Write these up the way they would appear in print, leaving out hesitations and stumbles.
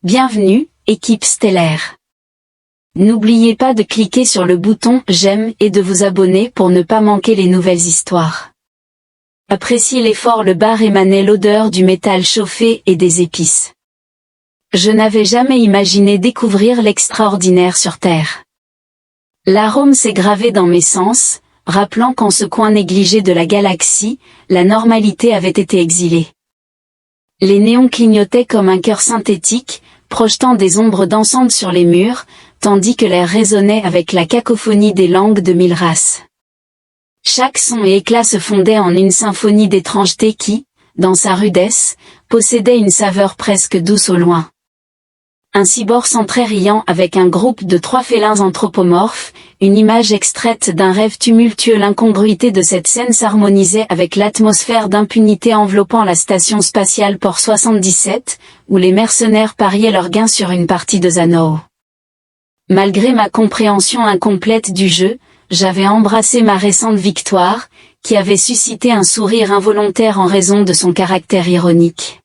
Bienvenue, équipe stellaire. N'oubliez pas de cliquer sur le bouton « J'aime » et de vous abonner pour ne pas manquer les nouvelles histoires. Appréciez l'effort, le bar émanait l'odeur du métal chauffé et des épices. Je n'avais jamais imaginé découvrir l'extraordinaire sur Terre. L'arôme s'est gravé dans mes sens, rappelant qu'en ce coin négligé de la galaxie, la normalité avait été exilée. Les néons clignotaient comme un cœur synthétique, projetant des ombres dansantes sur les murs, tandis que l'air résonnait avec la cacophonie des langues de mille races. Chaque son et éclat se fondait en une symphonie d'étrangeté qui, dans sa rudesse, possédait une saveur presque douce au loin. Un cyborg centré riant avec un groupe de 3 félins anthropomorphes, une image extraite d'un rêve tumultueux. L'incongruité de cette scène s'harmonisait avec l'atmosphère d'impunité enveloppant la station spatiale Port 77, où les mercenaires pariaient leur gain sur une partie de Zano. Malgré ma compréhension incomplète du jeu, j'avais embrassé ma récente victoire, qui avait suscité un sourire involontaire en raison de son caractère ironique.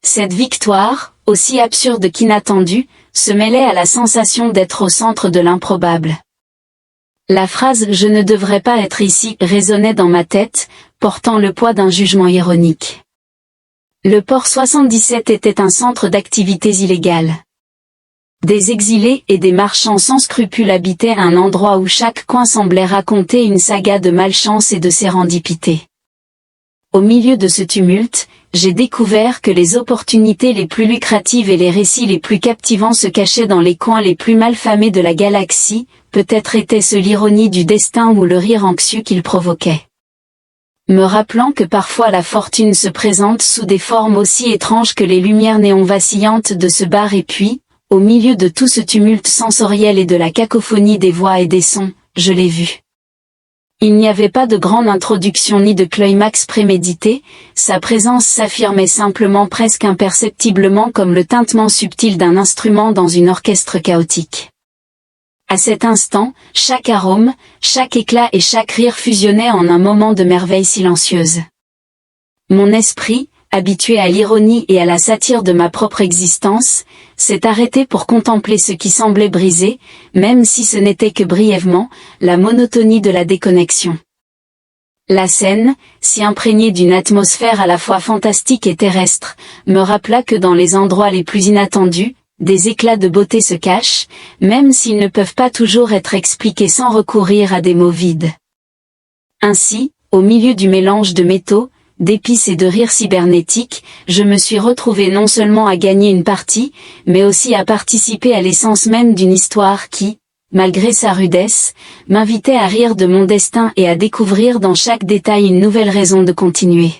Cette victoire, aussi absurde qu'inattendue, se mêlait à la sensation d'être au centre de l'improbable. La phrase « Je ne devrais pas être ici » résonnait dans ma tête, portant le poids d'un jugement ironique. Le port 77 était un centre d'activités illégales. Des exilés et des marchands sans scrupules habitaient un endroit où chaque coin semblait raconter une saga de malchance et de sérendipité. Au milieu de ce tumulte, j'ai découvert que les opportunités les plus lucratives et les récits les plus captivants se cachaient dans les coins les plus malfamés de la galaxie, peut-être était-ce l'ironie du destin ou le rire anxieux qu'il provoquait. Me rappelant que parfois la fortune se présente sous des formes aussi étranges que les lumières néon vacillantes de ce bar, et puis, au milieu de tout ce tumulte sensoriel et de la cacophonie des voix et des sons, je l'ai vu. Il n'y avait pas de grande introduction ni de climax prémédité, sa présence s'affirmait simplement, presque imperceptiblement, comme le tintement subtil d'un instrument dans une orchestre chaotique. À cet instant, chaque arôme, chaque éclat et chaque rire fusionnaient en un moment de merveille silencieuse. Mon esprit, habitué à l'ironie et à la satire de ma propre existence, s'est arrêté pour contempler ce qui semblait briser, même si ce n'était que brièvement, la monotonie de la déconnexion. La scène, si imprégnée d'une atmosphère à la fois fantastique et terrestre, me rappela que dans les endroits les plus inattendus, des éclats de beauté se cachent, même s'ils ne peuvent pas toujours être expliqués sans recourir à des mots vides. Ainsi, au milieu du mélange de métaux, d'épices et de rires cybernétiques, je me suis retrouvé non seulement à gagner une partie, mais aussi à participer à l'essence même d'une histoire qui, malgré sa rudesse, m'invitait à rire de mon destin et à découvrir dans chaque détail une nouvelle raison de continuer.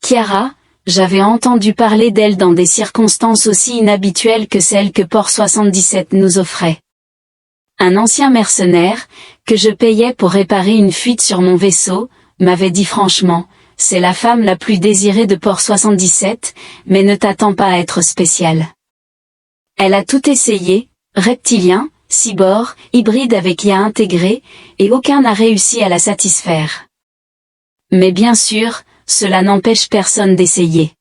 Kiara, j'avais entendu parler d'elle dans des circonstances aussi inhabituelles que celles que Port 77 nous offrait. Un ancien mercenaire, que je payais pour réparer une fuite sur mon vaisseau, m'avait dit franchement: c'est la femme la plus désirée de Port 77, mais ne t'attends pas à être spéciale. Elle a tout essayé, reptilien, cyborg, hybride avec IA intégré, et aucun n'a réussi à la satisfaire. Mais bien sûr, cela n'empêche personne d'essayer.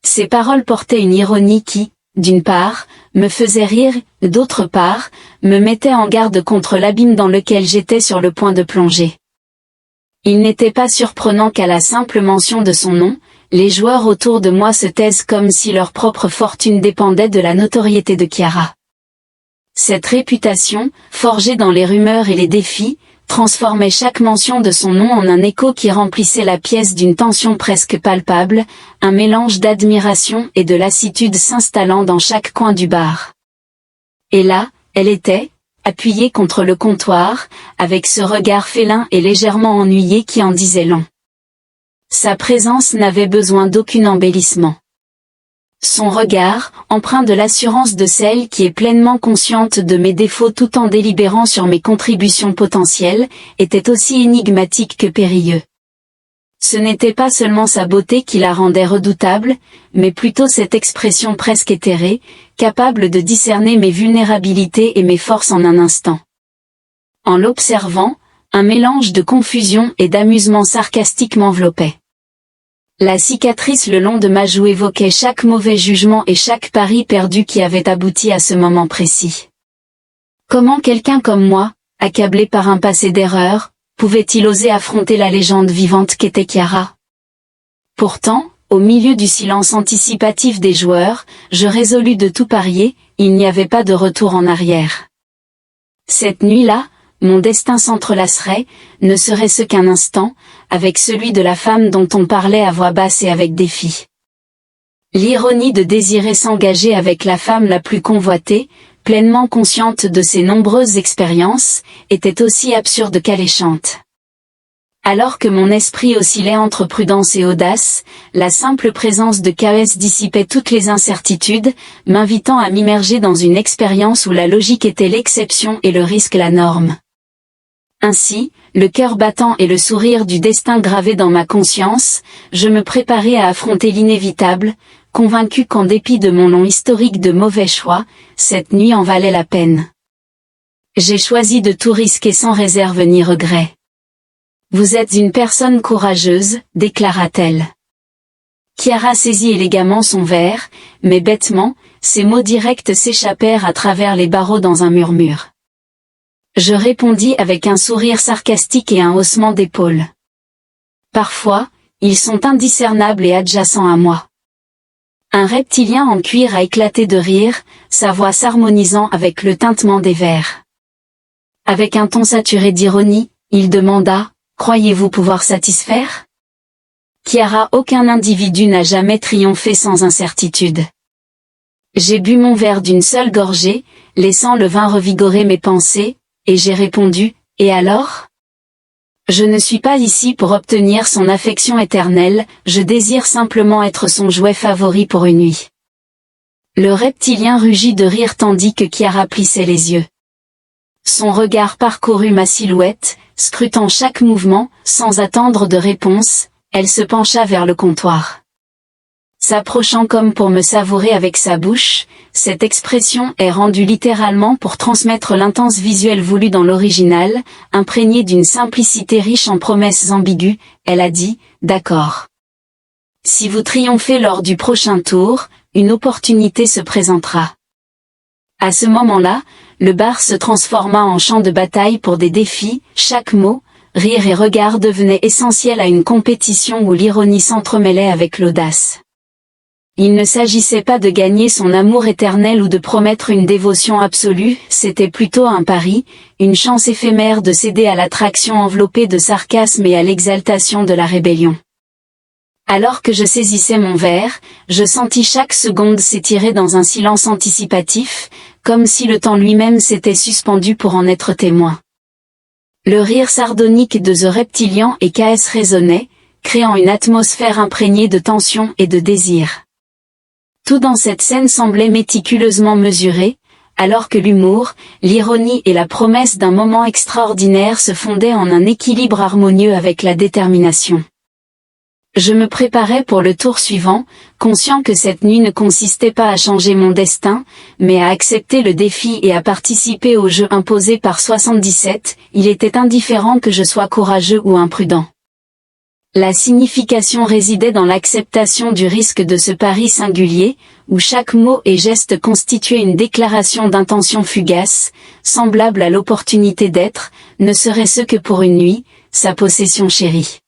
Ces paroles portaient une ironie qui, d'une part, me faisait rire, d'autre part, me mettait en garde contre l'abîme dans lequel j'étais sur le point de plonger. Il n'était pas surprenant qu'à la simple mention de son nom, les joueurs autour de moi se taisent comme si leur propre fortune dépendait de la notoriété de Kiara. Cette réputation, forgée dans les rumeurs et les défis, transformait chaque mention de son nom en un écho qui remplissait la pièce d'une tension presque palpable, un mélange d'admiration et de lassitude s'installant dans chaque coin du bar. Et là, elle était, appuyée contre le comptoir, avec ce regard félin et légèrement ennuyé qui en disait long. Sa présence n'avait besoin d'aucun embellissement. Son regard, empreint de l'assurance de celle qui est pleinement consciente de mes défauts tout en délibérant sur mes contributions potentielles, était aussi énigmatique que périlleux. Ce n'était pas seulement sa beauté qui la rendait redoutable, mais plutôt cette expression presque éthérée, capable de discerner mes vulnérabilités et mes forces en un instant. En l'observant, un mélange de confusion et d'amusement sarcastique m'enveloppait. La cicatrice le long de ma joue évoquait chaque mauvais jugement et chaque pari perdu qui avait abouti à ce moment précis. Comment quelqu'un comme moi, accablé par un passé d'erreur, pouvait-il oser affronter la légende vivante qu'était Chiara? Pourtant, au milieu du silence anticipatif des joueurs, je résolus de tout parier, il n'y avait pas de retour en arrière. Cette nuit-là, mon destin s'entrelacerait, ne serait-ce qu'un instant, avec celui de la femme dont on parlait à voix basse et avec défi. L'ironie de désirer s'engager avec la femme la plus convoitée, pleinement consciente de ses nombreuses expériences, était aussi absurde qu'alléchante. Alors que mon esprit oscillait entre prudence et audace, la simple présence de KS dissipait toutes les incertitudes, m'invitant à m'immerger dans une expérience où la logique était l'exception et le risque la norme. Ainsi, le cœur battant et le sourire du destin gravé dans ma conscience, je me préparais à affronter l'inévitable, convaincu qu'en dépit de mon long historique de mauvais choix, cette nuit en valait la peine. J'ai choisi de tout risquer sans réserve ni regret. Vous êtes une personne courageuse, déclara-t-elle. Chiara saisit élégamment son verre, mais bêtement, ses mots directs s'échappèrent à travers les barreaux dans un murmure. Je répondis avec un sourire sarcastique et un haussement d'épaules. Parfois, ils sont indiscernables et adjacents à moi. Un reptilien en cuir a éclaté de rire, sa voix s'harmonisant avec le tintement des verres. Avec un ton saturé d'ironie, il demanda: « Croyez-vous pouvoir satisfaire ?» Chiara, aucun individu n'a jamais triomphé sans incertitude. J'ai bu mon verre d'une seule gorgée, laissant le vin revigorer mes pensées, et j'ai répondu: « Et alors ? Je ne suis pas ici pour obtenir son affection éternelle, je désire simplement être son jouet favori pour une nuit. » Le reptilien rugit de rire tandis que Chiara plissait les yeux. Son regard parcourut ma silhouette, scrutant chaque mouvement, sans attendre de réponse, elle se pencha vers le comptoir. S'approchant comme pour me savourer avec sa bouche, cette expression est rendue littéralement pour transmettre l'intense visuel voulu dans l'original, imprégné d'une simplicité riche en promesses ambiguës, elle a dit: « D'accord. Si vous triomphez lors du prochain tour, une opportunité se présentera. » À ce moment-là, le bar se transforma en champ de bataille pour des défis, chaque mot, rire et regard devenaient essentiels à une compétition où l'ironie s'entremêlait avec l'audace. Il ne s'agissait pas de gagner son amour éternel ou de promettre une dévotion absolue, c'était plutôt un pari, une chance éphémère de céder à l'attraction enveloppée de sarcasme et à l'exaltation de la rébellion. Alors que je saisissais mon verre, je sentis chaque seconde s'étirer dans un silence anticipatif, comme si le temps lui-même s'était suspendu pour en être témoin. Le rire sardonique de The Reptilian et KS résonnait, créant une atmosphère imprégnée de tension et de désir. Tout dans cette scène semblait méticuleusement mesuré, alors que l'humour, l'ironie et la promesse d'un moment extraordinaire se fondaient en un équilibre harmonieux avec la détermination. Je me préparais pour le tour suivant, conscient que cette nuit ne consistait pas à changer mon destin, mais à accepter le défi et à participer au jeu imposé par 77, il était indifférent que je sois courageux ou imprudent. La signification résidait dans l'acceptation du risque de ce pari singulier, où chaque mot et geste constituait une déclaration d'intention fugace, semblable à l'opportunité d'être, ne serait-ce que pour une nuit, sa possession chérie.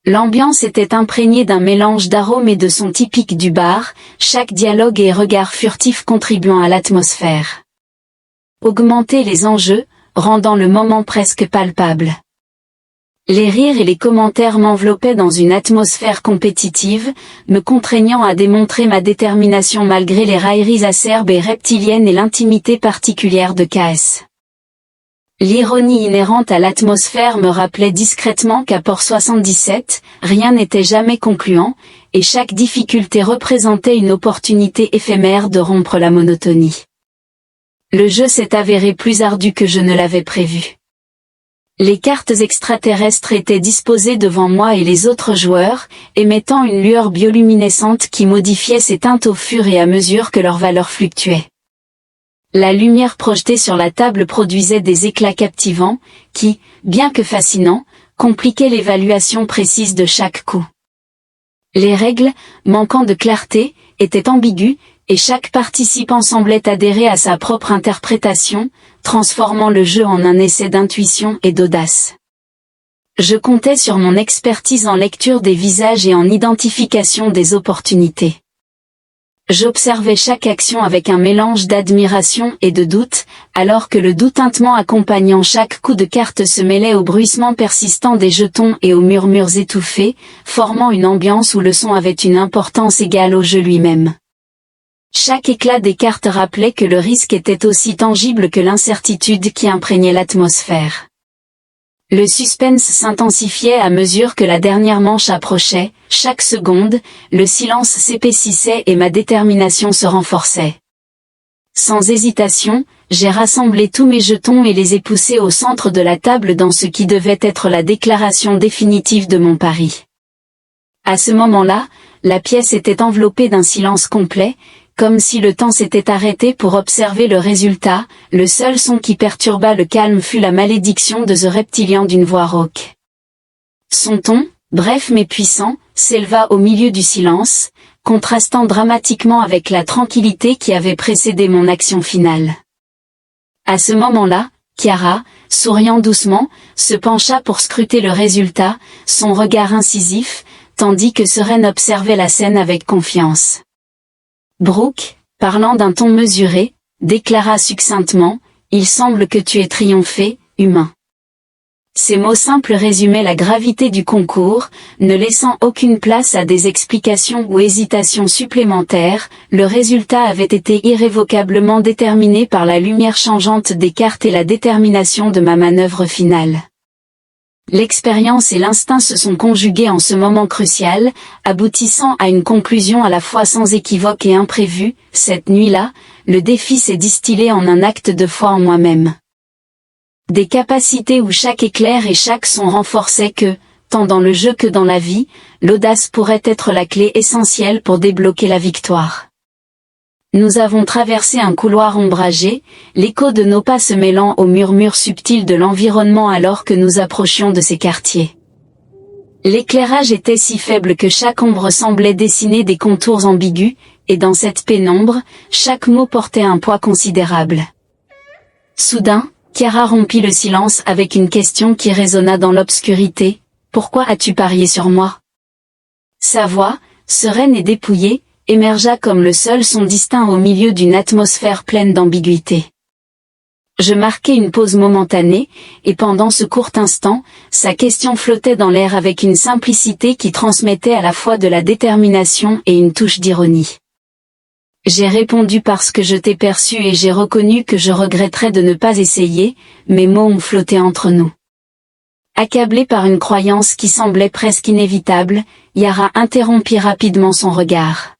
L'ambiance était imprégnée d'un mélange d'arômes et de sons typiques du bar, chaque dialogue et regard furtif contribuant à l'atmosphère. Augmenter les enjeux, rendant le moment presque palpable. Les rires et les commentaires m'enveloppaient dans une atmosphère compétitive, me contraignant à démontrer ma détermination malgré les railleries acerbes et reptiliennes et l'intimité particulière de KS. L'ironie inhérente à l'atmosphère me rappelait discrètement qu'à Port 77, rien n'était jamais concluant, et chaque difficulté représentait une opportunité éphémère de rompre la monotonie. Le jeu s'est avéré plus ardu que je ne l'avais prévu. Les cartes extraterrestres étaient disposées devant moi et les autres joueurs, émettant une lueur bioluminescente qui modifiait ses teintes au fur et à mesure que leur valeur fluctuait. La lumière projetée sur la table produisait des éclats captivants, qui, bien que fascinants, compliquaient l'évaluation précise de chaque coup. Les règles, manquant de clarté, étaient ambiguës, et chaque participant semblait adhérer à sa propre interprétation, transformant le jeu en un essai d'intuition et d'audace. Je comptais sur mon expertise en lecture des visages et en identification des opportunités. J'observais chaque action avec un mélange d'admiration et de doute, alors que le doux tintement accompagnant chaque coup de carte se mêlait au bruissement persistant des jetons et aux murmures étouffés, formant une ambiance où le son avait une importance égale au jeu lui-même. Chaque éclat des cartes rappelait que le risque était aussi tangible que l'incertitude qui imprégnait l'atmosphère. Le suspense s'intensifiait à mesure que la dernière manche approchait, chaque seconde, le silence s'épaississait et ma détermination se renforçait. Sans hésitation, j'ai rassemblé tous mes jetons et les ai poussés au centre de la table dans ce qui devait être la déclaration définitive de mon pari. À ce moment-là, la pièce était enveloppée d'un silence complet, comme si le temps s'était arrêté pour observer le résultat. Le seul son qui perturba le calme fut la malédiction de The Reptilian d'une voix rauque. Son ton, bref mais puissant, s'éleva au milieu du silence, contrastant dramatiquement avec la tranquillité qui avait précédé mon action finale. À ce moment-là, Chiara, souriant doucement, se pencha pour scruter le résultat, son regard incisif, tandis que Sereine observait la scène avec confiance. Brooke, parlant d'un ton mesuré, déclara succinctement, « Il semble que tu aies triomphé, humain. » Ces mots simples résumaient la gravité du concours, ne laissant aucune place à des explications ou hésitations supplémentaires. Le résultat avait été irrévocablement déterminé par la lumière changeante des cartes et la détermination de ma manœuvre finale. L'expérience et l'instinct se sont conjugués en ce moment crucial, aboutissant à une conclusion à la fois sans équivoque et imprévue. Cette nuit-là, le défi s'est distillé en un acte de foi en moi-même. Des capacités où chaque éclair et chaque son renforçaient que, tant dans le jeu que dans la vie, l'audace pourrait être la clé essentielle pour débloquer la victoire. Nous avons traversé un couloir ombragé, l'écho de nos pas se mêlant aux murmures subtils de l'environnement alors que nous approchions de ces quartiers. L'éclairage était si faible que chaque ombre semblait dessiner des contours ambigus, et dans cette pénombre, chaque mot portait un poids considérable. Soudain, Chiara rompit le silence avec une question qui résonna dans l'obscurité. « Pourquoi as-tu parié sur moi ?» Sa voix, sereine et dépouillée, émergea comme le seul son distinct au milieu d'une atmosphère pleine d'ambiguïté. Je marquai une pause momentanée, et pendant ce court instant, sa question flottait dans l'air avec une simplicité qui transmettait à la fois de la détermination et une touche d'ironie. J'ai répondu parce que je t'ai perçu et j'ai reconnu que je regretterais de ne pas essayer, mes mots ont flotté entre nous. Accablée par une croyance qui semblait presque inévitable, Yara interrompit rapidement son regard.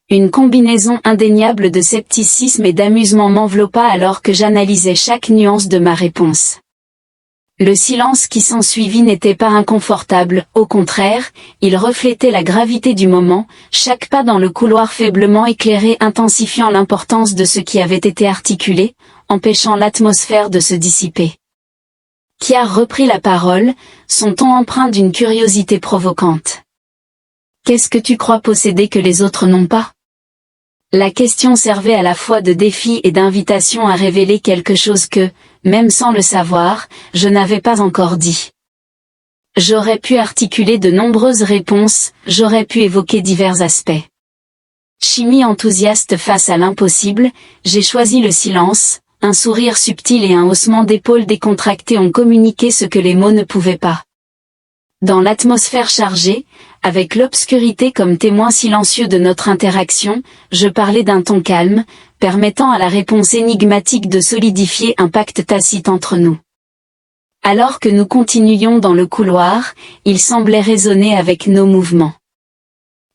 Une combinaison indéniable de scepticisme et d'amusement m'enveloppa alors que j'analysais chaque nuance de ma réponse. Le silence qui s'ensuivit n'était pas inconfortable, au contraire, il reflétait la gravité du moment, chaque pas dans le couloir faiblement éclairé intensifiant l'importance de ce qui avait été articulé, empêchant l'atmosphère de se dissiper. Chiara reprit la parole, son ton empreint d'une curiosité provocante. « Qu'est-ce que tu crois posséder que les autres n'ont pas ?» La question servait à la fois de défi et d'invitation à révéler quelque chose que, même sans le savoir, je n'avais pas encore dit. J'aurais pu articuler de nombreuses réponses, j'aurais pu évoquer divers aspects. Chimie enthousiaste face à l'impossible, j'ai choisi le silence, un sourire subtil et un haussement d'épaules décontracté ont communiqué ce que les mots ne pouvaient pas. Dans l'atmosphère chargée, avec l'obscurité comme témoin silencieux de notre interaction, je parlais d'un ton calme, permettant à la réponse énigmatique de solidifier un pacte tacite entre nous. Alors que nous continuions dans le couloir, il semblait résonner avec nos mouvements.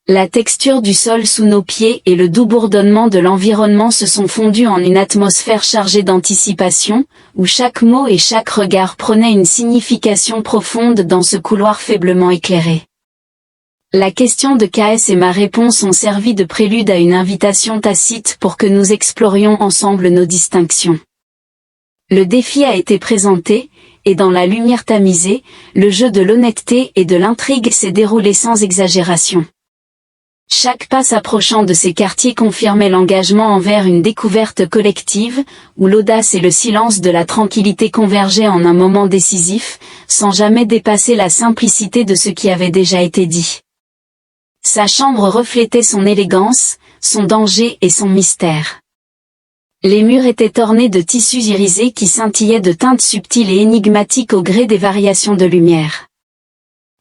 La texture du sol sous nos pieds et le doux bourdonnement de l'environnement se sont fondus en une atmosphère chargée d'anticipation, où chaque mot et chaque regard prenaient une signification profonde dans ce couloir faiblement éclairé. La question de KS et ma réponse ont servi de prélude à une invitation tacite pour que nous explorions ensemble nos distinctions. Le défi a été présenté, et dans la lumière tamisée, le jeu de l'honnêteté et de l'intrigue s'est déroulé sans exagération. Chaque pas s'approchant de ces quartiers confirmait l'engagement envers une découverte collective, où l'audace et le silence de la tranquillité convergeaient en un moment décisif, sans jamais dépasser la simplicité de ce qui avait déjà été dit. Sa chambre reflétait son élégance, son danger et son mystère. Les murs étaient ornés de tissus irisés qui scintillaient de teintes subtiles et énigmatiques au gré des variations de lumière.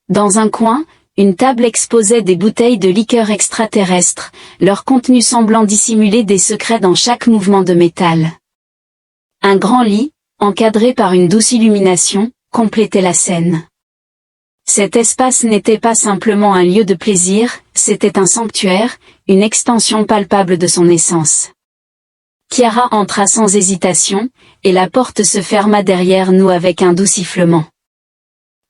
Dans un coin, une table exposait des bouteilles de liqueurs extraterrestres, leur contenu semblant dissimuler des secrets dans chaque mouvement de métal. Un grand lit, encadré par une douce illumination, complétait la scène. Cet espace n'était pas simplement un lieu de plaisir, c'était un sanctuaire, une extension palpable de son essence. Chiara entra sans hésitation, et la porte se ferma derrière nous avec un doux sifflement.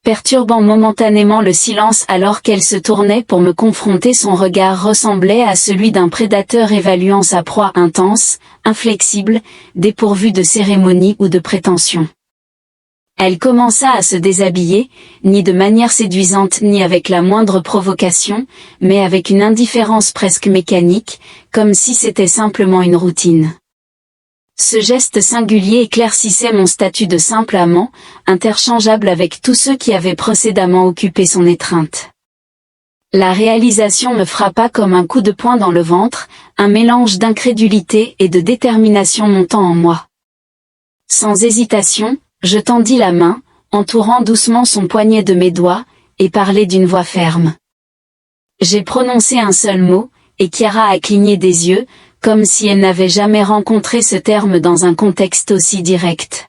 Perturbant momentanément le silence alors qu'elle se tournait pour me confronter, son regard ressemblait à celui d'un prédateur évaluant sa proie, intense, inflexible, dépourvu de cérémonie ou de prétention. Elle commença à se déshabiller, ni de manière séduisante ni avec la moindre provocation, mais avec une indifférence presque mécanique, comme si c'était simplement une routine. Ce geste singulier éclaircissait mon statut de simple amant, interchangeable avec tous ceux qui avaient précédemment occupé son étreinte. La réalisation me frappa comme un coup de poing dans le ventre, un mélange d'incrédulité et de détermination montant en moi. Sans hésitation, je tendis la main, entourant doucement son poignet de mes doigts, et parlai d'une voix ferme. J'ai prononcé un seul mot, et Chiara a cligné des yeux, comme si elle n'avait jamais rencontré ce terme dans un contexte aussi direct.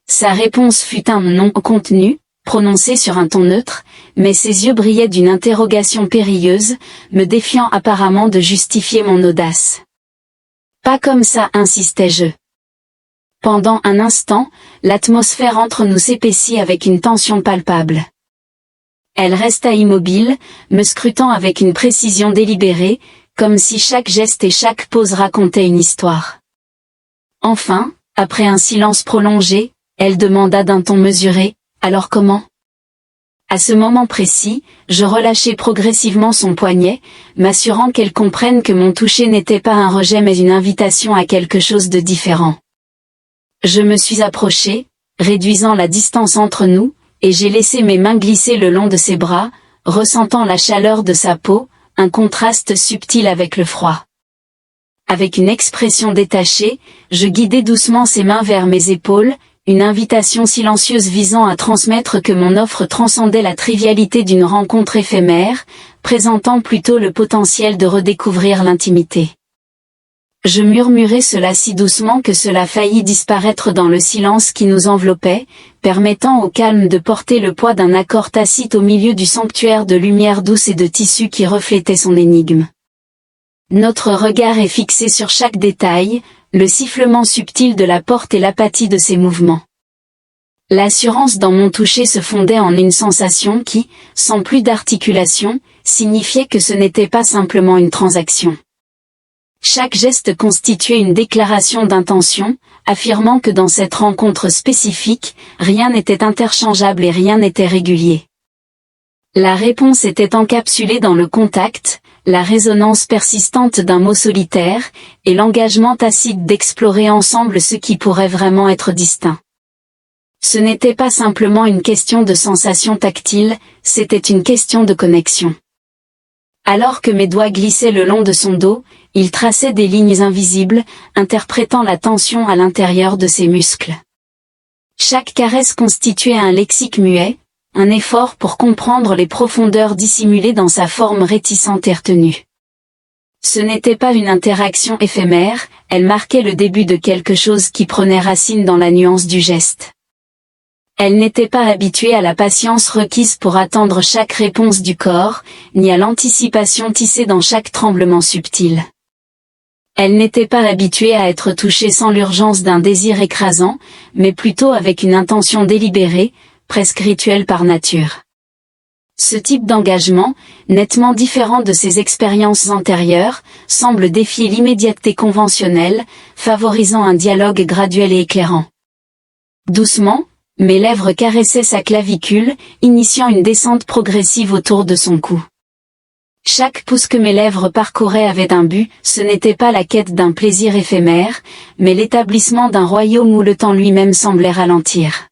Sa réponse fut un non contenu, prononcé sur un ton neutre, mais ses yeux brillaient d'une interrogation périlleuse, me défiant apparemment de justifier mon audace. Pas comme ça, insistai-je. Pendant un instant, l'atmosphère entre nous s'épaissit avec une tension palpable. Elle resta immobile, me scrutant avec une précision délibérée, comme si chaque geste et chaque pose racontaient une histoire. Enfin, après un silence prolongé, elle demanda d'un ton mesuré, « Alors comment ?» À ce moment précis, je relâchai progressivement son poignet, m'assurant qu'elle comprenne que mon toucher n'était pas un rejet mais une invitation à quelque chose de différent. Je me suis approché, réduisant la distance entre nous, et j'ai laissé mes mains glisser le long de ses bras, ressentant la chaleur de sa peau, un contraste subtil avec le froid. Avec une expression détachée, je guidai doucement ses mains vers mes épaules, une invitation silencieuse visant à transmettre que mon offre transcendait la trivialité d'une rencontre éphémère, présentant plutôt le potentiel de redécouvrir l'intimité. Je murmurai cela si doucement que cela faillit disparaître dans le silence qui nous enveloppait, permettant au calme de porter le poids d'un accord tacite au milieu du sanctuaire de lumière douce et de tissu qui reflétait son énigme. Notre regard est fixé sur chaque détail, le sifflement subtil de la porte et l'apathie de ses mouvements. L'assurance dans mon toucher se fondait en une sensation qui, sans plus d'articulation, signifiait que ce n'était pas simplement une transaction. Chaque geste constituait une déclaration d'intention, affirmant que dans cette rencontre spécifique, rien n'était interchangeable et rien n'était régulier. La réponse était encapsulée dans le contact, la résonance persistante d'un mot solitaire, et l'engagement tacite d'explorer ensemble ce qui pourrait vraiment être distinct. Ce n'était pas simplement une question de sensation tactile, c'était une question de connexion. Alors que mes doigts glissaient le long de son dos, il traçait des lignes invisibles, interprétant la tension à l'intérieur de ses muscles. Chaque caresse constituait un lexique muet, un effort pour comprendre les profondeurs dissimulées dans sa forme réticente et retenue. Ce n'était pas une interaction éphémère, elle marquait le début de quelque chose qui prenait racine dans la nuance du geste. Elle n'était pas habituée à la patience requise pour attendre chaque réponse du corps, ni à l'anticipation tissée dans chaque tremblement subtil. Elle n'était pas habituée à être touchée sans l'urgence d'un désir écrasant, mais plutôt avec une intention délibérée, presque rituelle par nature. Ce type d'engagement, nettement différent de ses expériences antérieures, semble défier l'immédiateté conventionnelle, favorisant un dialogue graduel et éclairant. Doucement, Mes lèvres caressaient sa clavicule, initiant une descente progressive autour de son cou. Chaque pouce que mes lèvres parcouraient avait un but, ce n'était pas la quête d'un plaisir éphémère, mais l'établissement d'un royaume où le temps lui-même semblait ralentir.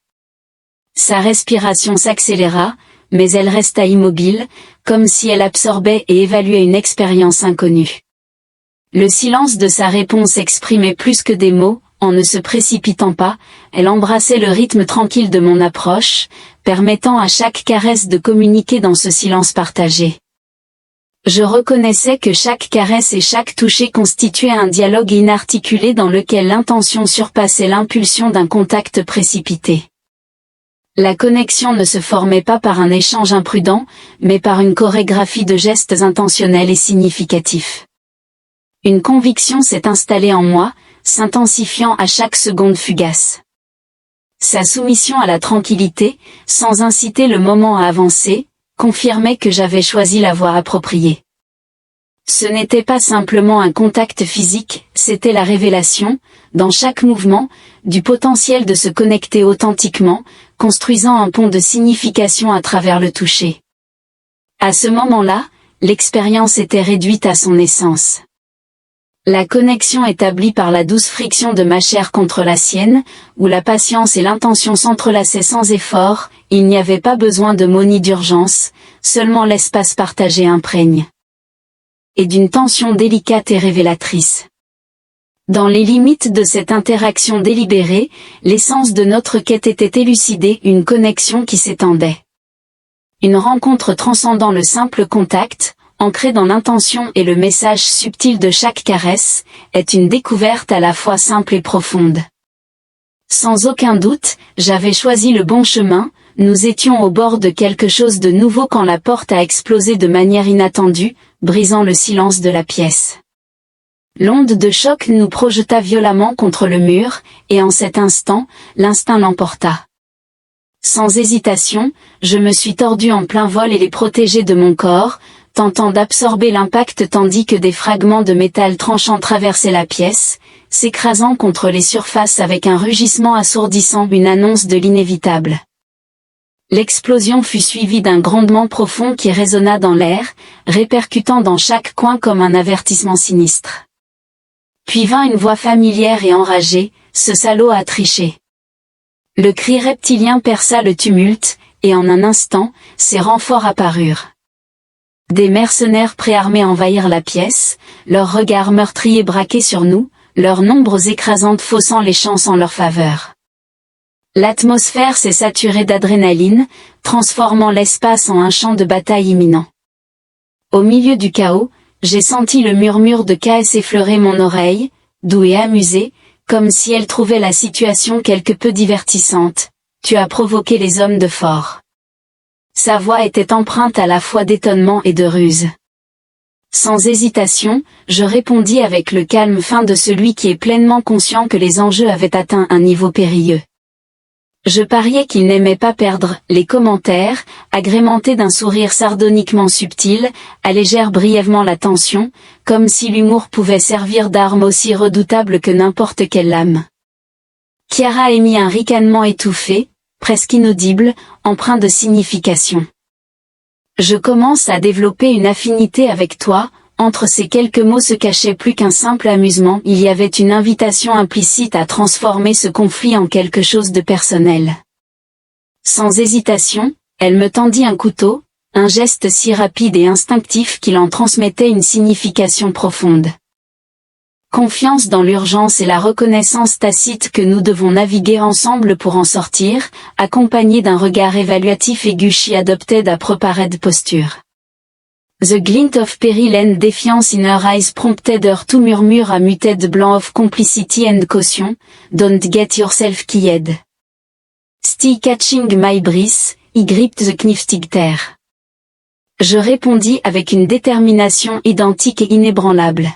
Sa respiration s'accéléra, mais elle resta immobile, comme si elle absorbait et évaluait une expérience inconnue. Le silence de sa réponse exprimait plus que des mots, en ne se précipitant pas, elle embrassait le rythme tranquille de mon approche, permettant à chaque caresse de communiquer dans ce silence partagé. Je reconnaissais que chaque caresse et chaque toucher constituaient un dialogue inarticulé dans lequel l'intention surpassait l'impulsion d'un contact précipité. La connexion ne se formait pas par un échange imprudent, mais par une chorégraphie de gestes intentionnels et significatifs. Une conviction s'est installée en moi, s'intensifiant à chaque seconde fugace. Sa soumission à la tranquillité, sans inciter le moment à avancer, confirmait que j'avais choisi la voie appropriée. Ce n'était pas simplement un contact physique, c'était la révélation, dans chaque mouvement, du potentiel de se connecter authentiquement, construisant un pont de signification à travers le toucher. À ce moment-là, l'expérience était réduite à son essence. La connexion établie par la douce friction de ma chair contre la sienne, où la patience et l'intention s'entrelaçaient sans effort, il n'y avait pas besoin de mots ni d'urgence, seulement l'espace partagé imprègne. Et d'une tension délicate et révélatrice. Dans les limites de cette interaction délibérée, l'essence de notre quête était élucidée, une connexion qui s'étendait. Une rencontre transcendant le simple contact, ancrée dans l'intention et le message subtil de chaque caresse, est une découverte à la fois simple et profonde. Sans aucun doute, j'avais choisi le bon chemin, nous étions au bord de quelque chose de nouveau quand la porte a explosé de manière inattendue, brisant le silence de la pièce. L'onde de choc nous projeta violemment contre le mur, et en cet instant, l'instinct l'emporta. Sans hésitation, je me suis tordue en plein vol et les protégés de mon corps, tentant d'absorber l'impact tandis que des fragments de métal tranchant traversaient la pièce, s'écrasant contre les surfaces avec un rugissement assourdissant, une annonce de l'inévitable. L'explosion fut suivie d'un grondement profond qui résonna dans l'air, répercutant dans chaque coin comme un avertissement sinistre. Puis vint une voix familière et enragée, « Ce salaud a triché !» Le cri reptilien perça le tumulte, et en un instant, ses renforts apparurent. Des mercenaires préarmés envahirent la pièce, leurs regards meurtriers braqués sur nous, leurs nombres écrasantes faussant les chances en leur faveur. L'atmosphère s'est saturée d'adrénaline, transformant l'espace en un champ de bataille imminent. Au milieu du chaos, j'ai senti le murmure de Cass effleurer mon oreille, doux et amusé, comme si elle trouvait la situation quelque peu divertissante. « Tu as provoqué les hommes de fort. » Sa voix était empreinte à la fois d'étonnement et de ruse. Sans hésitation, je répondis avec le calme fin de celui qui est pleinement conscient que les enjeux avaient atteint un niveau périlleux. Je pariais qu'il n'aimait pas perdre. Les commentaires, agrémentés d'un sourire sardoniquement subtil, allégèrent brièvement la tension, comme si l'humour pouvait servir d'arme aussi redoutable que n'importe quelle lame. Chiara émit un ricanement étouffé, presque inaudible, empreint de signification. Je commence à développer une affinité avec toi. Entre ces quelques mots se cachait plus qu'un simple amusement, il y avait une invitation implicite à transformer ce conflit en quelque chose de personnel. Sans hésitation, elle me tendit un couteau, un geste si rapide et instinctif qu'il en transmettait une signification profonde. Confiance dans l'urgence et la reconnaissance tacite que nous devons naviguer ensemble pour en sortir, accompagné d'un regard évaluatif aigu she adopted a prepared posture. The glint of peril and defiance in her eyes prompted her to murmure a muted blanc of complicity and caution, don't get yourself killed. Still catching my breath, he gripped the knifstick. Je répondis avec une détermination identique et inébranlable.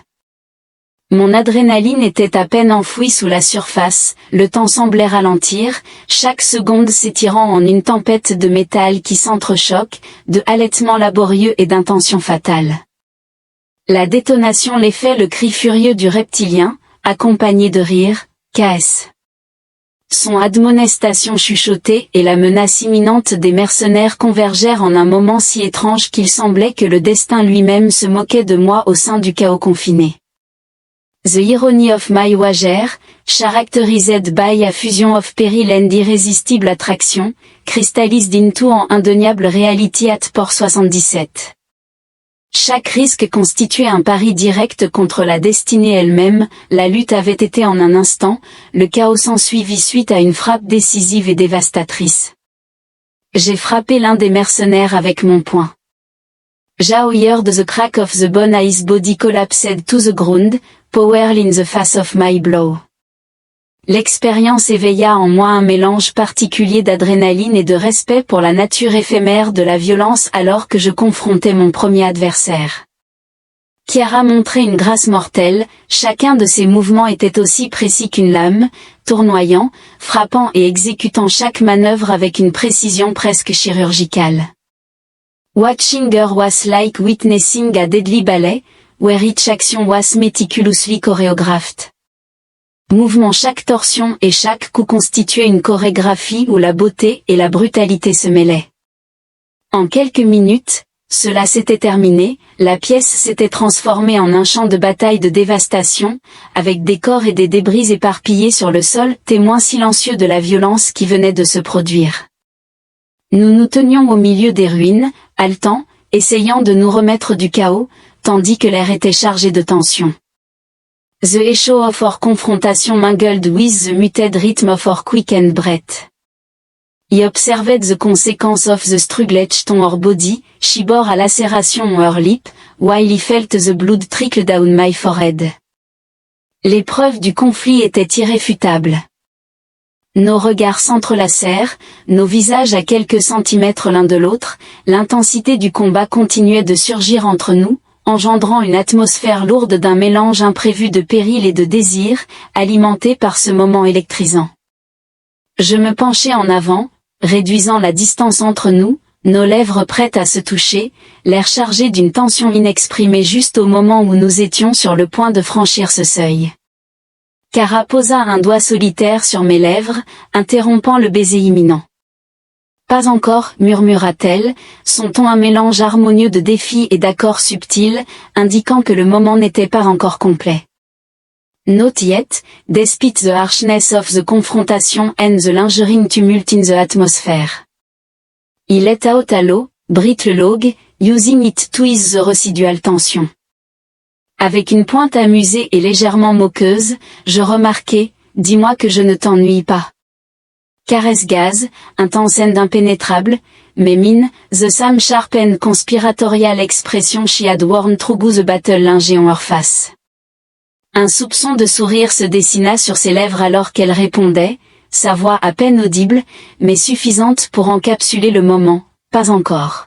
Mon adrénaline était à peine enfouie sous la surface, le temps semblait ralentir, chaque seconde s'étirant en une tempête de métal qui s'entrechoque, de halètements laborieux et d'intentions fatales. La détonation l'effet le cri furieux du reptilien, accompagné de rire, Cass. Son admonestation chuchotée et la menace imminente des mercenaires convergèrent en un moment si étrange qu'il semblait que le destin lui-même se moquait de moi au sein du chaos confiné. The irony of my wager, characterized by a fusion of peril and irrésistible attraction, crystallized into an undeniable reality at port 77. Chaque risque constituait un pari direct contre la destinée elle-même, la lutte avait été en un instant, le chaos s'ensuivit suite à une frappe décisive et dévastatrice. J'ai frappé l'un des mercenaires avec mon poing. Jao heard the crack of the bone, his body collapsed to the ground, power in the face of my blow. L'expérience éveilla en moi un mélange particulier d'adrénaline et de respect pour la nature éphémère de la violence alors que je confrontais mon premier adversaire. Kiara montrait une grâce mortelle, chacun de ses mouvements était aussi précis qu'une lame, tournoyant, frappant et exécutant chaque manœuvre avec une précision presque chirurgicale. Watching her was like witnessing a deadly ballet, where each action was meticulously choreographed. Mouvement, chaque torsion et chaque coup constituait une chorégraphie où la beauté et la brutalité se mêlaient. En quelques minutes, cela s'était terminé, la pièce s'était transformée en un champ de bataille de dévastation, avec des corps et des débris éparpillés sur le sol, témoins silencieux de la violence qui venait de se produire. Nous nous tenions au milieu des ruines, haletants, essayant de nous remettre du chaos, tandis que l'air était chargé de tension. The echo of our confrontation mingled with the muted rhythm of our quickened breath. He observed the consequence of the struggle etched on our body, she bore a laceration on her lip, while he felt the blood trickle down my forehead. L'épreuve du conflit était irréfutable. Nos regards s'entrelacèrent, nos visages à quelques centimètres l'un de l'autre, l'intensité du combat continuait de surgir entre nous, engendrant une atmosphère lourde d'un mélange imprévu de péril et de désir, alimenté par ce moment électrisant. Je me penchai en avant, réduisant la distance entre nous, nos lèvres prêtes à se toucher, l'air chargé d'une tension inexprimée juste au moment où nous étions sur le point de franchir ce seuil. Kara posa un doigt solitaire sur mes lèvres, interrompant le baiser imminent. Pas encore, murmura-t-elle, son ton un mélange harmonieux de défis et d'accords subtils, indiquant que le moment n'était pas encore complet. Not yet, despite the harshness of the confrontation and the lingering tumult in the atmosphere. He let out a low, brittle log, using it to ease the residual tension. Avec une pointe amusée et légèrement moqueuse, je remarquai, dis-moi que je ne t'ennuie pas. Caresse gaz, intense and impénétrable, mais mine, the same sharp and conspiratorial expression she had worn through the battle lingée on her face. Un soupçon de sourire se dessina sur ses lèvres alors qu'elle répondait, sa voix à peine audible, mais suffisante pour encapsuler le moment, pas encore.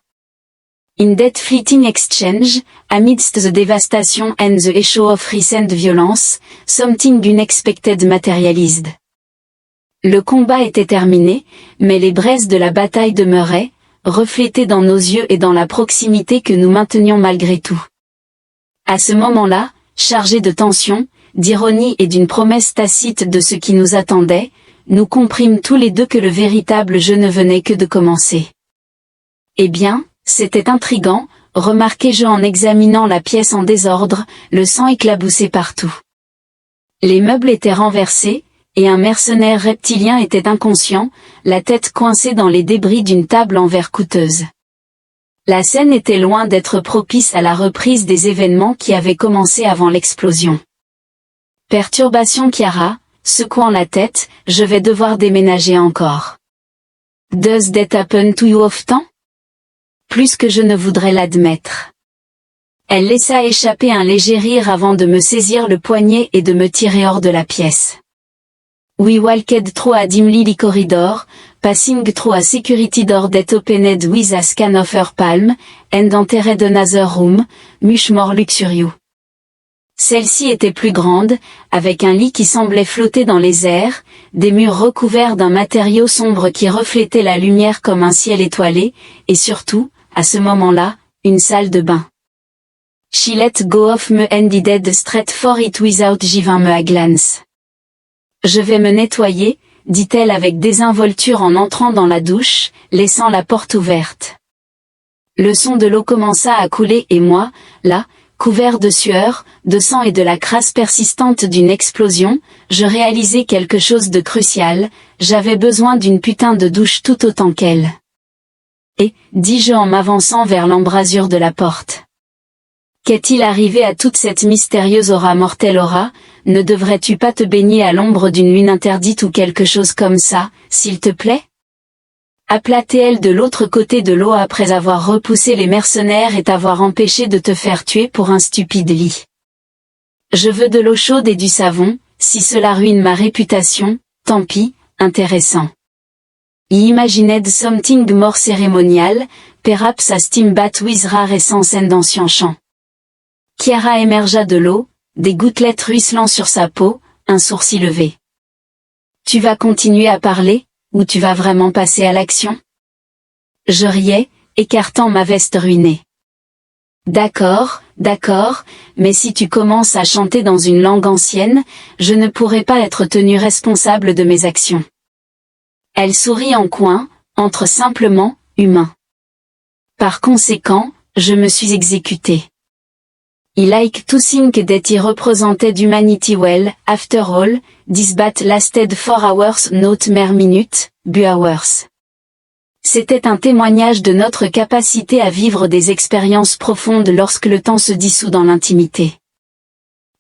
In that fleeting exchange, amidst the devastation and the echo of recent violence, something unexpected materialized. Le combat était terminé, mais les braises de la bataille demeuraient, reflétées dans nos yeux et dans la proximité que nous maintenions malgré tout. À ce moment-là, chargés de tension, d'ironie et d'une promesse tacite de ce qui nous attendait, nous comprîmes tous les deux que le véritable jeu ne venait que de commencer. Eh bien, c'était intrigant, remarquai-je en examinant la pièce en désordre, le sang éclaboussé partout. Les meubles étaient renversés, et un mercenaire reptilien était inconscient, la tête coincée dans les débris d'une table en verre coûteuse. La scène était loin d'être propice à la reprise des événements qui avaient commencé avant l'explosion. Perturbation Kiara, secouant la tête, je vais devoir déménager encore. Does that happen to you often? Plus que je ne voudrais l'admettre. Elle laissa échapper un léger rire avant de me saisir le poignet et de me tirer hors de la pièce. We walked through a dimly corridor, passing through a security door that opened with a scan of her palm, and entered another room, much more luxurious. Celle-ci était plus grande, avec un lit qui semblait flotter dans les airs, des murs recouverts d'un matériau sombre qui reflétait la lumière comme un ciel étoilé, et surtout, à ce moment-là, une salle de bain. She let go of me and headed straight for it without giving me a glance. Je vais me nettoyer, dit-elle avec désinvolture en entrant dans la douche, laissant la porte ouverte. Le son de l'eau commença à couler et moi, là, couvert de sueur, de sang et de la crasse persistante d'une explosion, je réalisais quelque chose de crucial, j'avais besoin d'une putain de douche tout autant qu'elle. Et, dis-je en m'avançant vers l'embrasure de la porte. Qu'est-il arrivé à toute cette mystérieuse aura mortelle aura? Ne devrais-tu pas te baigner à l'ombre d'une lune interdite ou quelque chose comme ça, s'il te plaît? Appela-t-elle de l'autre côté de l'eau après avoir repoussé les mercenaires et t'avoir empêché de te faire tuer pour un stupide lit. Je veux de l'eau chaude et du savon, si cela ruine ma réputation, tant pis, intéressant. I imagined something more ceremonial, perhaps a steambath with rare essence and ancien chant. Chiara émergea de l'eau, des gouttelettes ruisselant sur sa peau, un sourcil levé. Tu vas continuer à parler, ou tu vas vraiment passer à l'action? Je riais, écartant ma veste ruinée. D'accord, mais si tu commences à chanter dans une langue ancienne, je ne pourrai pas être tenu responsable de mes actions. Elle sourit en coin, entre simplement, humain. Par conséquent, je me suis exécutée. I like to think that he represented humanity well, after all, this bat lasted 4 hours not mere minutes, but hours. C'était un témoignage de notre capacité à vivre des expériences profondes lorsque le temps se dissout dans l'intimité.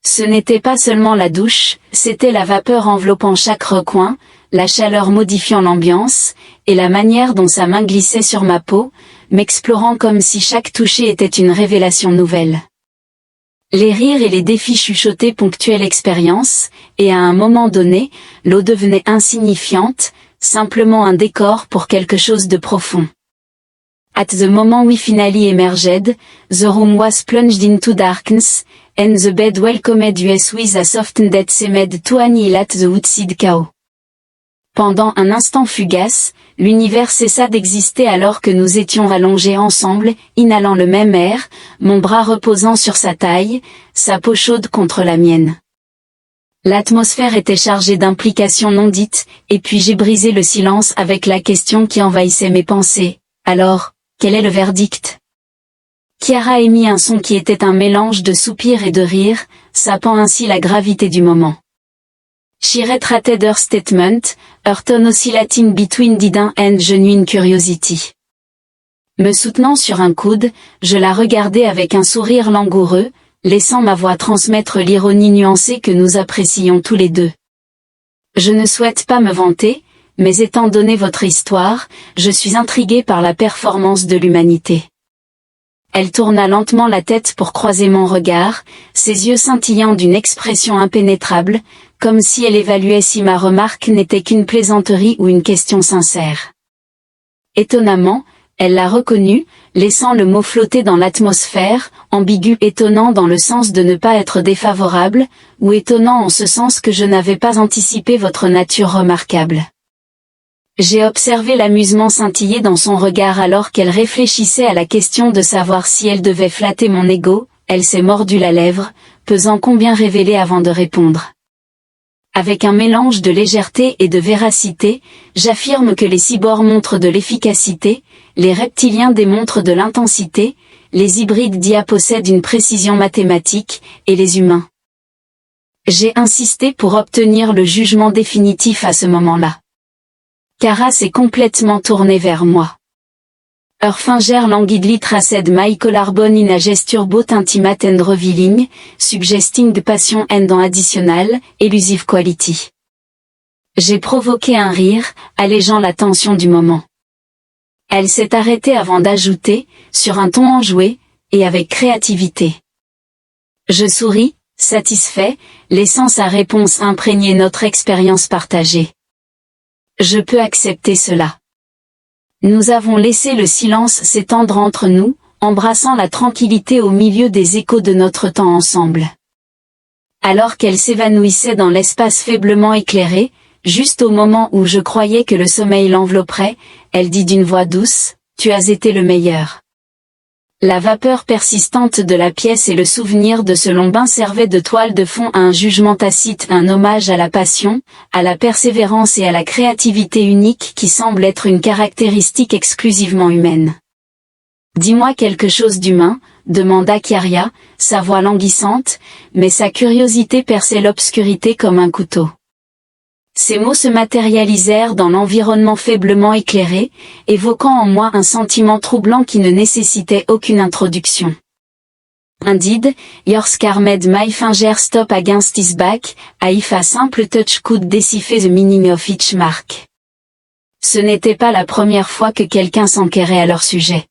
Ce n'était pas seulement la douche, c'était la vapeur enveloppant chaque recoin, la chaleur modifiant l'ambiance, et la manière dont sa main glissait sur ma peau, m'explorant comme si chaque toucher était une révélation nouvelle. Les rires et les défis chuchotés ponctuaient l'expérience, et à un moment donné, l'eau devenait insignifiante, simplement un décor pour quelque chose de profond. At the moment we finally emerged, the room was plunged into darkness, and the bed welcomed us with a soft that seemed to annihilate the woodside chaos. Pendant un instant fugace, l'univers cessa d'exister alors que nous étions allongés ensemble, inhalant le même air, mon bras reposant sur sa taille, sa peau chaude contre la mienne. L'atmosphère était chargée d'implications non dites, et puis j'ai brisé le silence avec la question qui envahissait mes pensées. Alors, quel est le verdict? Chiara émit un son qui était un mélange de soupirs et de rires, sapant ainsi la gravité du moment. She retracted her statement, her tone oscillating between dédain and genuine curiosity. Me soutenant sur un coude, je la regardais avec un sourire langoureux, laissant ma voix transmettre l'ironie nuancée que nous apprécions tous les deux. Je ne souhaite pas me vanter, mais étant donné votre histoire, je suis intriguée par la performance de l'humanité. Elle tourna lentement la tête pour croiser mon regard, ses yeux scintillant d'une expression impénétrable, comme si elle évaluait si ma remarque n'était qu'une plaisanterie ou une question sincère. Étonnamment, elle l'a reconnu, laissant le mot flotter dans l'atmosphère, ambigu étonnant dans le sens de ne pas être défavorable, ou étonnant en ce sens que je n'avais pas anticipé votre nature remarquable. J'ai observé l'amusement scintiller dans son regard alors qu'elle réfléchissait à la question de savoir si elle devait flatter mon ego, elle s'est mordu la lèvre, pesant combien révéler avant de répondre. Avec un mélange de légèreté et de véracité, j'affirme que les cyborgs montrent de l'efficacité, les reptiliens démontrent de l'intensité, les hybrides d'IA possèdent une précision mathématique, et les humains. J'ai insisté pour obtenir le jugement définitif à ce moment-là. Chiara s'est complètement tournée vers moi. Her finger languidly traced my collarbone in a gesture both intimate and revealing, suggesting the passion and an additional, elusive quality. J'ai provoqué un rire, allégeant la tension du moment. Elle s'est arrêtée avant d'ajouter, sur un ton enjoué, et avec créativité. Je souris, satisfait, laissant sa réponse imprégner notre expérience partagée. Je peux accepter cela. Nous avons laissé le silence s'étendre entre nous, embrassant la tranquillité au milieu des échos de notre temps ensemble. Alors qu'elle s'évanouissait dans l'espace faiblement éclairé, juste au moment où je croyais que le sommeil l'envelopperait, elle dit d'une voix douce, « Tu as été le meilleur. » La vapeur persistante de la pièce et le souvenir de ce long bain servaient de toile de fond à un jugement tacite, un hommage à la passion, à la persévérance et à la créativité unique qui semble être une caractéristique exclusivement humaine. « Dis-moi quelque chose d'humain », demanda Chiara, sa voix languissante, mais sa curiosité perçait l'obscurité comme un couteau. Ces mots se matérialisèrent dans l'environnement faiblement éclairé, évoquant en moi un sentiment troublant qui ne nécessitait aucune introduction. Indeed, your scar made my finger stop against his back, if a simple touch could decipher the meaning of each mark. Ce n'était pas la première fois que quelqu'un s'enquérait à leur sujet.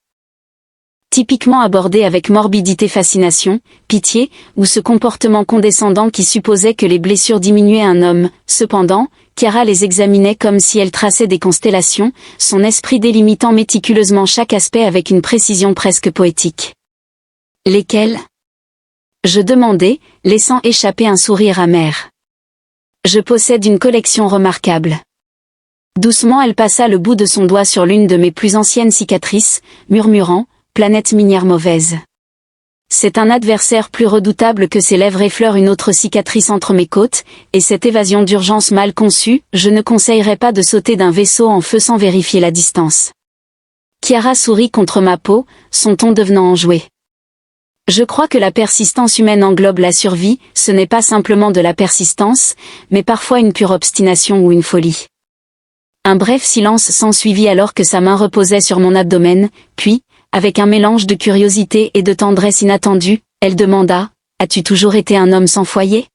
Typiquement abordé avec morbidité, fascination, pitié, ou ce comportement condescendant qui supposait que les blessures diminuaient un homme. Cependant, Chiara les examinait comme si elle traçait des constellations, son esprit délimitant méticuleusement chaque aspect avec une précision presque poétique. « Lesquels ?» je demandai, laissant échapper un sourire amer. « Je possède une collection remarquable. » Doucement elle passa le bout de son doigt sur l'une de mes plus anciennes cicatrices, murmurant, planète minière mauvaise. C'est un adversaire plus redoutable que ses lèvres effleure une autre cicatrice entre mes côtes, et cette évasion d'urgence mal conçue, je ne conseillerais pas de sauter d'un vaisseau en feu sans vérifier la distance. Chiara sourit contre ma peau, son ton devenant enjoué. Je crois que la persistance humaine englobe la survie, ce n'est pas simplement de la persistance, mais parfois une pure obstination ou une folie. Un bref silence s'ensuivit alors que sa main reposait sur mon abdomen, puis, avec un mélange de curiosité et de tendresse inattendue, elle demanda « As-tu toujours été un homme sans foyer ?»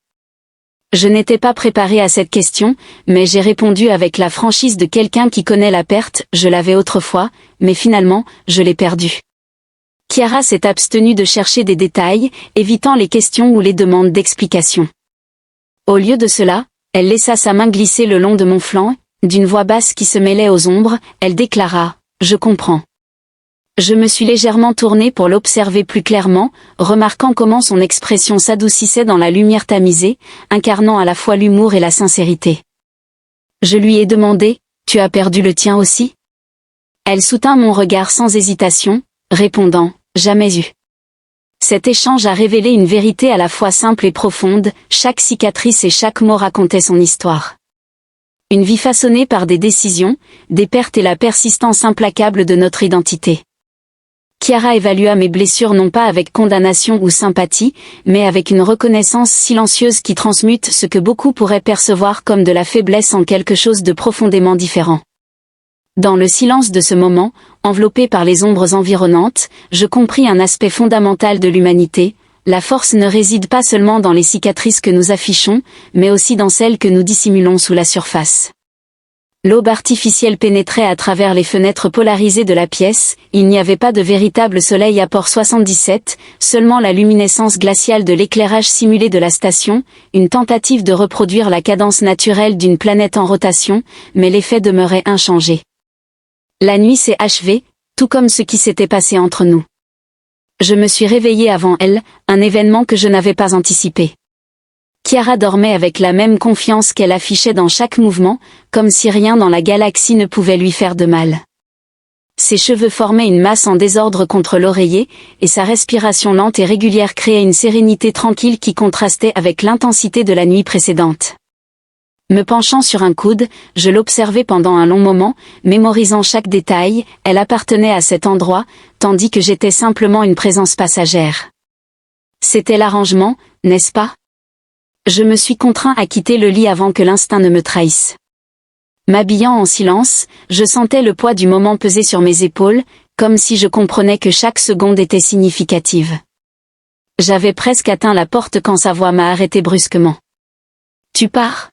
Je n'étais pas préparée à cette question, mais j'ai répondu avec la franchise de quelqu'un qui connaît la perte, je l'avais autrefois, mais finalement, je l'ai perdue. Chiara s'est abstenue de chercher des détails, évitant les questions ou les demandes d'explications. Au lieu de cela, elle laissa sa main glisser le long de mon flanc, d'une voix basse qui se mêlait aux ombres, elle déclara « Je comprends ». Je me suis légèrement tournée pour l'observer plus clairement, remarquant comment son expression s'adoucissait dans la lumière tamisée, incarnant à la fois l'humour et la sincérité. Je lui ai demandé « Tu as perdu le tien aussi ?» Elle soutint mon regard sans hésitation, répondant « Jamais eu ». Cet échange a révélé une vérité à la fois simple et profonde, chaque cicatrice et chaque mot racontait son histoire. Une vie façonnée par des décisions, des pertes et la persistance implacable de notre identité. Chiara évalua mes blessures non pas avec condamnation ou sympathie, mais avec une reconnaissance silencieuse qui transmute ce que beaucoup pourraient percevoir comme de la faiblesse en quelque chose de profondément différent. Dans le silence de ce moment, enveloppé par les ombres environnantes, je compris un aspect fondamental de l'humanité. La force ne réside pas seulement dans les cicatrices que nous affichons, mais aussi dans celles que nous dissimulons sous la surface. L'aube artificielle pénétrait à travers les fenêtres polarisées de la pièce, il n'y avait pas de véritable soleil à Port 77, seulement la luminescence glaciale de l'éclairage simulé de la station, une tentative de reproduire la cadence naturelle d'une planète en rotation, mais l'effet demeurait inchangé. La nuit s'est achevée, tout comme ce qui s'était passé entre nous. Je me suis réveillée avant elle, un événement que je n'avais pas anticipé. Chiara dormait avec la même confiance qu'elle affichait dans chaque mouvement, comme si rien dans la galaxie ne pouvait lui faire de mal. Ses cheveux formaient une masse en désordre contre l'oreiller, et sa respiration lente et régulière créait une sérénité tranquille qui contrastait avec l'intensité de la nuit précédente. Me penchant sur un coude, je l'observais pendant un long moment, mémorisant chaque détail, elle appartenait à cet endroit, tandis que j'étais simplement une présence passagère. C'était l'arrangement, n'est-ce pas ? Je me suis contraint à quitter le lit avant que l'instinct ne me trahisse. M'habillant en silence, je sentais le poids du moment peser sur mes épaules, comme si je comprenais que chaque seconde était significative. J'avais presque atteint la porte quand sa voix m'a arrêté brusquement. « Tu pars ?»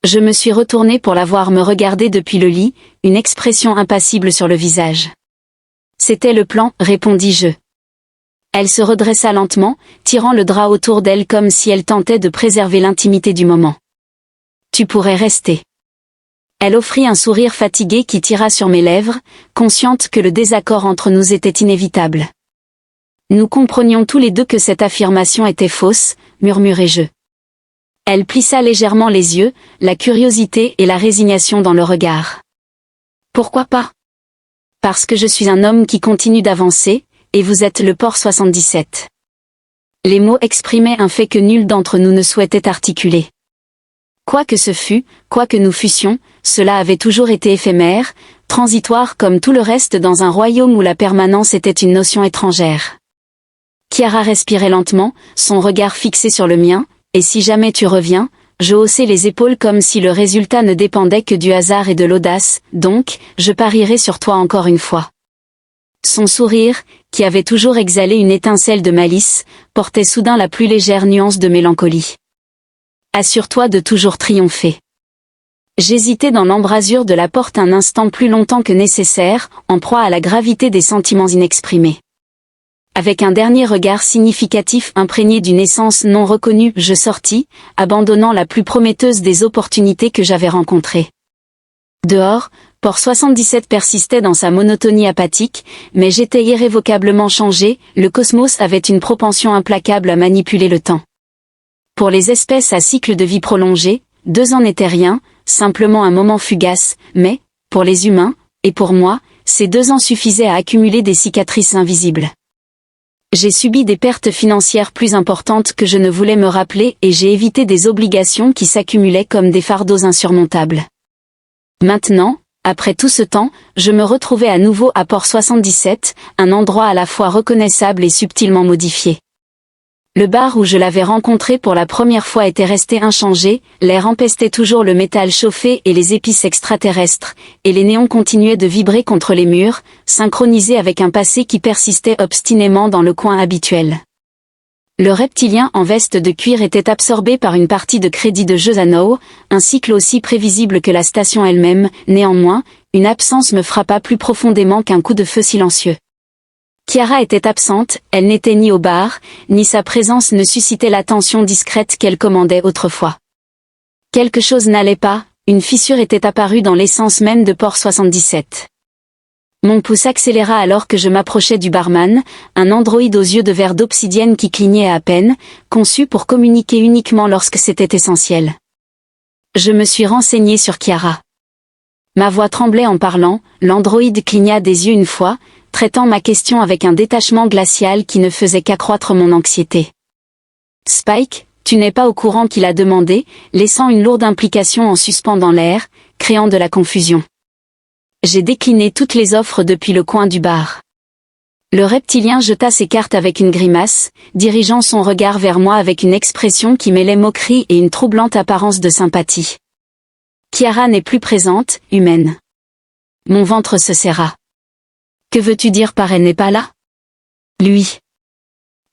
Je me suis retournée pour la voir me regarder depuis le lit, une expression impassible sur le visage. « C'était le plan, répondis-je. » Elle se redressa lentement, tirant le drap autour d'elle comme si elle tentait de préserver l'intimité du moment. « Tu pourrais rester. » Elle offrit un sourire fatigué qui tira sur mes lèvres, consciente que le désaccord entre nous était inévitable. Nous comprenions tous les deux que cette affirmation était fausse, murmurai-je. Elle plissa légèrement les yeux, la curiosité et la résignation dans le regard. « Pourquoi pas ? Parce que je suis un homme qui continue d'avancer, et vous êtes le port 77. Les mots exprimaient un fait que nul d'entre nous ne souhaitait articuler. Quoi que ce fût, quoi que nous fussions, cela avait toujours été éphémère, transitoire comme tout le reste dans un royaume où la permanence était une notion étrangère. Chiara respirait lentement, son regard fixé sur le mien, et si jamais tu reviens, je haussai les épaules comme si le résultat ne dépendait que du hasard et de l'audace, donc, je parierai sur toi encore une fois. Son sourire, qui avait toujours exhalé une étincelle de malice, portait soudain la plus légère nuance de mélancolie. Assure-toi de toujours triompher. J'hésitai dans l'embrasure de la porte un instant plus longtemps que nécessaire, en proie à la gravité des sentiments inexprimés. Avec un dernier regard significatif imprégné d'une essence non reconnue, je sortis, abandonnant la plus prometteuse des opportunités que j'avais rencontrées. Dehors, Port 77 persistait dans sa monotonie apathique, mais j'étais irrévocablement changé, le cosmos avait une propension implacable à manipuler le temps. Pour les espèces à cycle de vie prolongé, 2 ans n'étaient rien, simplement un moment fugace, mais, pour les humains, et pour moi, ces 2 ans suffisaient à accumuler des cicatrices invisibles. J'ai subi des pertes financières plus importantes que je ne voulais me rappeler et j'ai évité des obligations qui s'accumulaient comme des fardeaux insurmontables. Maintenant, après tout ce temps, je me retrouvais à nouveau à Port 77, un endroit à la fois reconnaissable et subtilement modifié. Le bar où je l'avais rencontré pour la première fois était resté inchangé, l'air empestait toujours le métal chauffé et les épices extraterrestres, et les néons continuaient de vibrer contre les murs, synchronisés avec un passé qui persistait obstinément dans le coin habituel. Le reptilien en veste de cuir était absorbé par une partie de crédit de jeux à No, un cycle aussi prévisible que la station elle-même, néanmoins, une absence me frappa plus profondément qu'un coup de feu silencieux. Chiara était absente, elle n'était ni au bar, ni sa présence ne suscitait l'attention discrète qu'elle commandait autrefois. Quelque chose n'allait pas, une fissure était apparue dans l'essence même de Port 77. Mon pouls s'accéléra alors que je m'approchais du barman, un androïde aux yeux de verre d'obsidienne qui clignait à peine, conçu pour communiquer uniquement lorsque c'était essentiel. Je me suis renseigné sur Chiara. Ma voix tremblait en parlant, l'androïde cligna des yeux une fois, traitant ma question avec un détachement glacial qui ne faisait qu'accroître mon anxiété. « Spike, tu n'es pas au courant qu'il a demandé, laissant une lourde implication en suspens dans l'air, créant de la confusion. J'ai décliné toutes les offres depuis le coin du bar. » Le reptilien jeta ses cartes avec une grimace, dirigeant son regard vers moi avec une expression qui mêlait moquerie et une troublante apparence de sympathie. « Chiara n'est plus présente, humaine. » Mon ventre se serra. Que veux-tu dire par elle n'est pas là? Lui.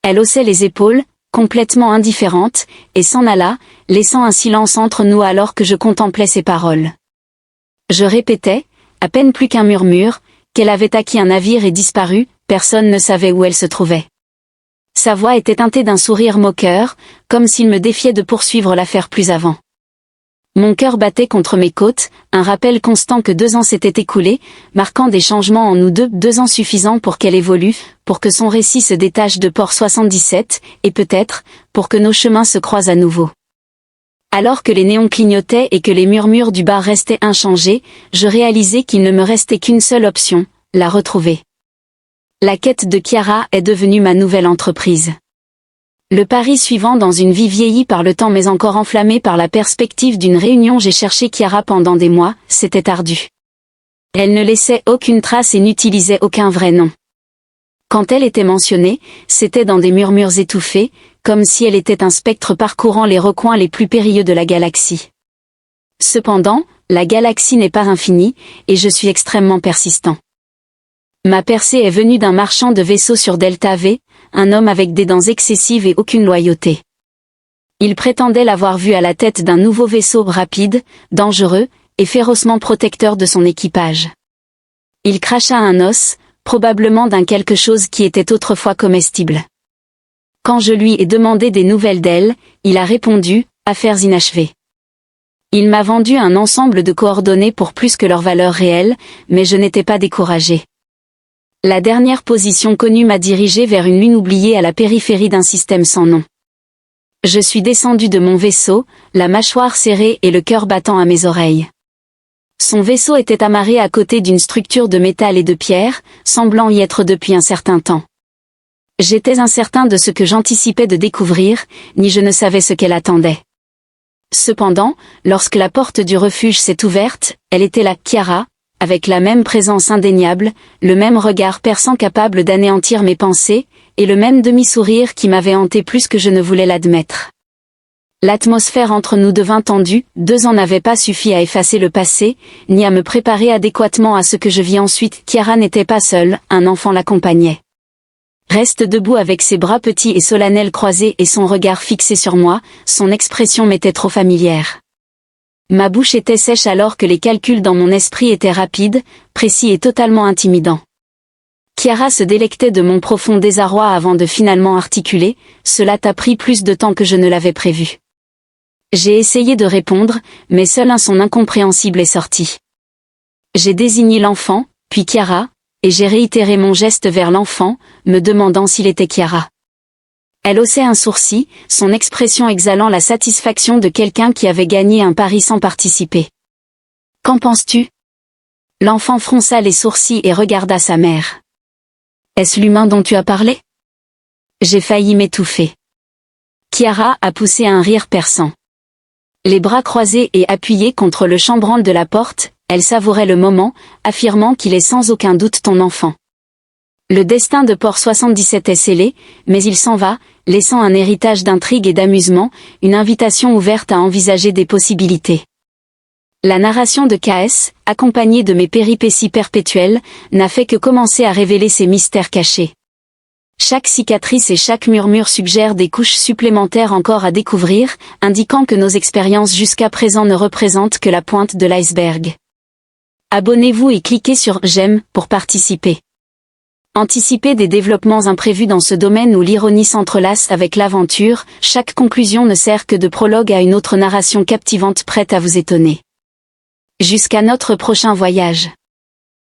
Elle haussait les épaules, complètement indifférente, et s'en alla, laissant un silence entre nous alors que je contemplais ses paroles. Je répétais, à peine plus qu'un murmure, qu'elle avait acquis un navire et disparu, personne ne savait où elle se trouvait. Sa voix était teintée d'un sourire moqueur, comme s'il me défiait de poursuivre l'affaire plus avant. Mon cœur battait contre mes côtes, un rappel constant que 2 ans s'étaient écoulés, marquant des changements en nous deux, 2 ans suffisants pour qu'elle évolue, pour que son récit se détache de Port 77, et peut-être, pour que nos chemins se croisent à nouveau. Alors que les néons clignotaient et que les murmures du bar restaient inchangés, je réalisai qu'il ne me restait qu'une seule option, la retrouver. La quête de Chiara est devenue ma nouvelle entreprise. Le pari suivant dans une vie vieillie par le temps mais encore enflammée par la perspective d'une réunion. J'ai cherché Chiara pendant des mois, c'était ardu. Elle ne laissait aucune trace et n'utilisait aucun vrai nom. Quand elle était mentionnée, c'était dans des murmures étouffés, comme si elle était un spectre parcourant les recoins les plus périlleux de la galaxie. Cependant, la galaxie n'est pas infinie, et je suis extrêmement persistant. Ma percée est venue d'un marchand de vaisseaux sur Delta V, un homme avec des dents excessives et aucune loyauté. Il prétendait l'avoir vu à la tête d'un nouveau vaisseau rapide, dangereux, et férocement protecteur de son équipage. Il cracha un os, probablement d'un quelque chose qui était autrefois comestible. Quand je lui ai demandé des nouvelles d'elle, il a répondu, « Affaires inachevées ». Il m'a vendu un ensemble de coordonnées pour plus que leur valeur réelle, mais je n'étais pas découragé. La dernière position connue m'a dirigé vers une lune oubliée à la périphérie d'un système sans nom. Je suis descendu de mon vaisseau, la mâchoire serrée et le cœur battant à mes oreilles. Son vaisseau était amarré à côté d'une structure de métal et de pierre, semblant y être depuis un certain temps. J'étais incertain de ce que j'anticipais de découvrir, ni je ne savais ce qu'elle attendait. Cependant, lorsque la porte du refuge s'est ouverte, elle était là, Chiara, avec la même présence indéniable, le même regard perçant capable d'anéantir mes pensées, et le même demi-sourire qui m'avait hanté plus que je ne voulais l'admettre. L'atmosphère entre nous devint tendue, 2 ans n'avaient pas suffi à effacer le passé, ni à me préparer adéquatement à ce que je vis ensuite. Chiara n'était pas seule, un enfant l'accompagnait. Reste debout avec ses bras petits et solennels croisés et son regard fixé sur moi, son expression m'était trop familière. Ma bouche était sèche alors que les calculs dans mon esprit étaient rapides, précis et totalement intimidants. Chiara se délectait de mon profond désarroi avant de finalement articuler « Cela t'a pris plus de temps que je ne l'avais prévu ». J'ai essayé de répondre, mais seul un son incompréhensible est sorti. J'ai désigné l'enfant, puis Chiara, et j'ai réitéré mon geste vers l'enfant, me demandant s'il était Chiara. Elle haussait un sourcil, son expression exhalant la satisfaction de quelqu'un qui avait gagné un pari sans participer. « Qu'en penses-tu » L'enfant fronça les sourcils et regarda sa mère. « Est-ce l'humain dont tu as parlé ?» J'ai failli m'étouffer. Chiara a poussé un rire perçant. Les bras croisés et appuyés contre le chambranle de la porte, elle savourait le moment, affirmant qu'il est sans aucun doute ton enfant. Le destin de Port 77 est scellé, mais il s'en va, laissant un héritage d'intrigue et d'amusement, une invitation ouverte à envisager des possibilités. La narration de KS, accompagnée de mes péripéties perpétuelles, n'a fait que commencer à révéler ces mystères cachés. Chaque cicatrice et chaque murmure suggèrent des couches supplémentaires encore à découvrir, indiquant que nos expériences jusqu'à présent ne représentent que la pointe de l'iceberg. Abonnez-vous et cliquez sur « J'aime » pour participer. Anticipez des développements imprévus dans ce domaine où l'ironie s'entrelace avec l'aventure, chaque conclusion ne sert que de prologue à une autre narration captivante prête à vous étonner. Jusqu'à notre prochain voyage.